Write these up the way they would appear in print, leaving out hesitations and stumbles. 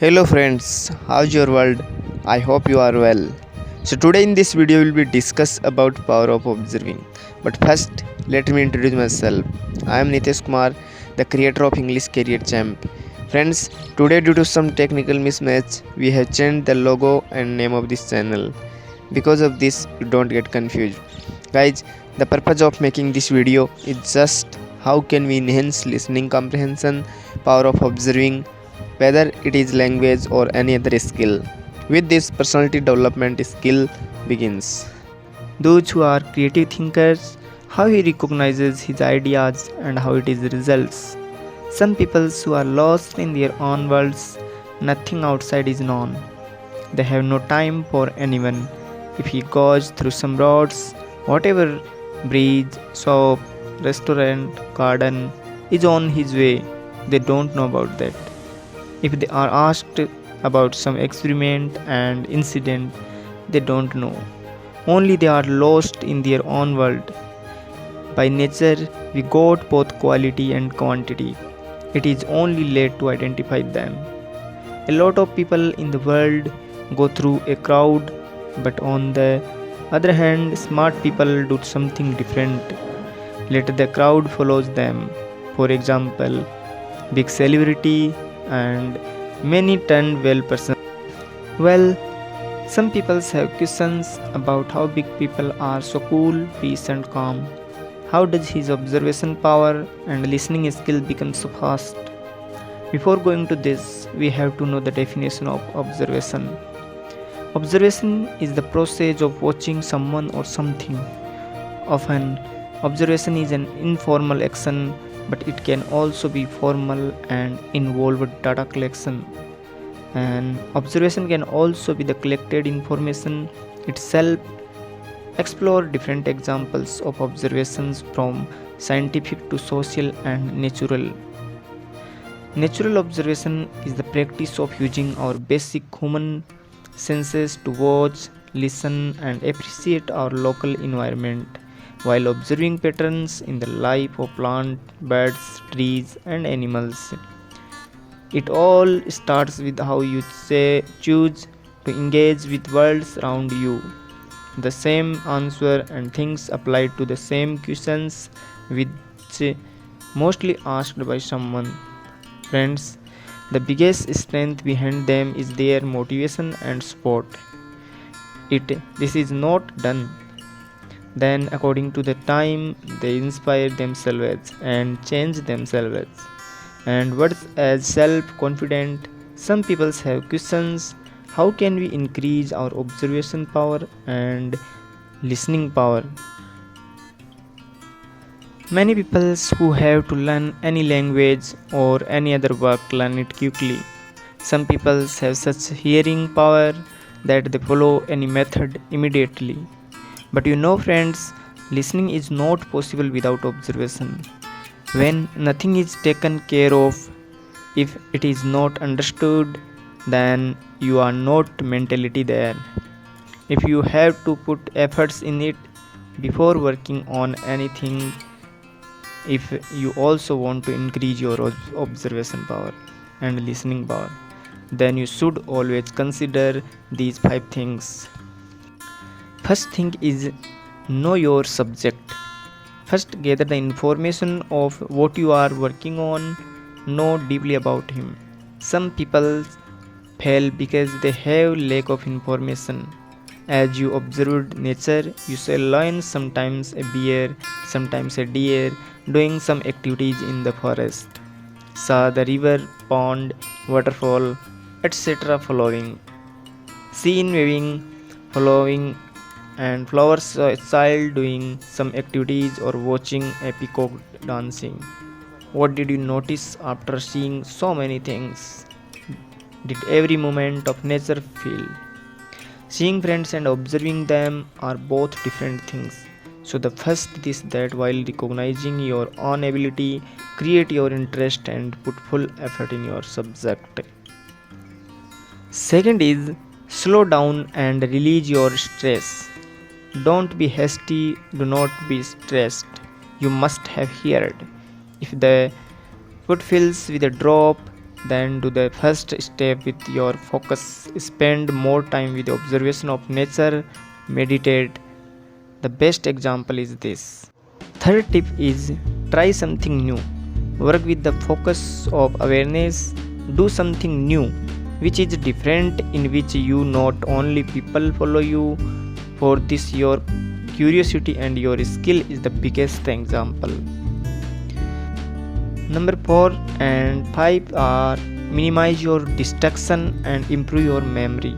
Hello friends, how's your world? I hope you are well. So today in this video we will be discuss about power of observing. But first, let me introduce myself. I am Nitesh Kumar, the creator of English Career Champ. Friends, today due to some technical mismatch, we have changed the logo and name of this channel. Because of this, you don't get confused. Guys, the purpose of making this video is just how can we enhance listening comprehension, power of observing, whether it is language or any other skill. With this, personality development skill begins. Those who are creative thinkers, how he recognizes his ideas and how it is results. Some people who are lost in their own worlds, nothing outside is known. They have no time for anyone. If he goes through some roads, whatever bridge, shop, restaurant, garden is on his way, they don't know about that. If they are asked about some experiment and incident, they don't know. Only they are lost in their own world. By nature, we got both quality and quantity. It is only late to identify them. A lot of people in the world go through a crowd, but on the other hand, smart people do something different. Let the crowd follows them. For example, big celebrity and many turn well person. Well, some people have questions about how big people are so cool, peace and calm. How does his observation power and listening skill become so fast? Before going to this, we have to know the definition of observation. Observation is the process of watching someone or something. Often, observation is an informal action, but it can also be formal and involve data collection. And observation can also be the collected information itself. Explore different examples of observations from scientific to social and natural. Natural observation is the practice of using our basic human senses to watch, listen, and appreciate our local environment while observing patterns in the life of plants, birds, trees, and animals. It all starts with how you choose to engage with worlds around you. The same answer and things applied to the same questions which mostly asked by someone. Friends, the biggest strength behind them is their motivation and support. This is not done. Then according to the time they inspire themselves and change themselves. And words as self-confident, some people have questions. How can we increase our observation power and listening power? Many people who have to learn any language or any other work learn it quickly. Some people have such hearing power that they follow any method immediately. But you know, friends, listening is not possible without observation. When nothing is taken care of, if it is not understood, then you are not mentally there. If you have to put efforts in it before working on anything, if you also want to increase your observation power and listening power, then you should always consider these 5 things. First thing is know your subject. First, gather the information of what you are working on, know deeply about him. Some people fail because they have lack of information. As you observed nature, you shall learn sometimes a bear, sometimes a deer, doing some activities in the forest. Saw the river, pond, waterfall, etc. following. Seen waving, following and flowers child doing some activities or watching a peacock dancing. What did you notice after seeing so many things? Did every moment of nature feel? Seeing friends and observing them are both different things. So the first is that while recognizing your own ability, create your interest and put full effort in your subject. Second is slow down and release your stress. Don't be hasty, do not be stressed. You must have heard. If the foot fills with a drop, then do the first step with your focus. Spend more time with the observation of nature, meditate. The best example is this. Third tip is try something new. Work with the focus of awareness. Do something new which is different, in which you not only people follow you. For this, your curiosity and your skill is the biggest example. Number 4 and 5 are minimize your distraction and improve your memory.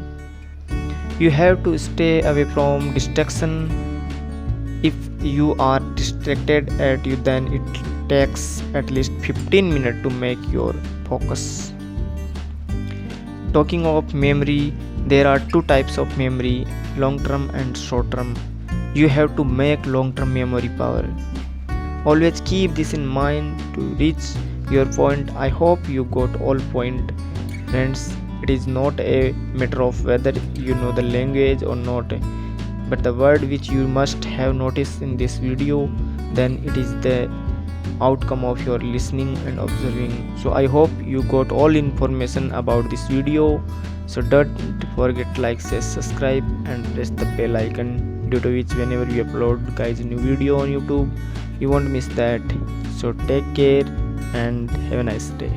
You have to stay away from distraction. If you are distracted at you, then it takes at least 15 minutes to make your focus. Talking of memory, there are two types of memory, long term and short term. You have to make long term memory power. Always keep this in mind to reach your point. I hope you got all point, friends. It is not a matter of whether you know the language or not, but the word which you must have noticed in this video, then it is the outcome of your listening and observing. So I hope you got all information about this video. So don't forget like, share, subscribe and press the bell icon, due to which whenever we upload guys a new video on YouTube, you won't miss that. So take care and have a nice day.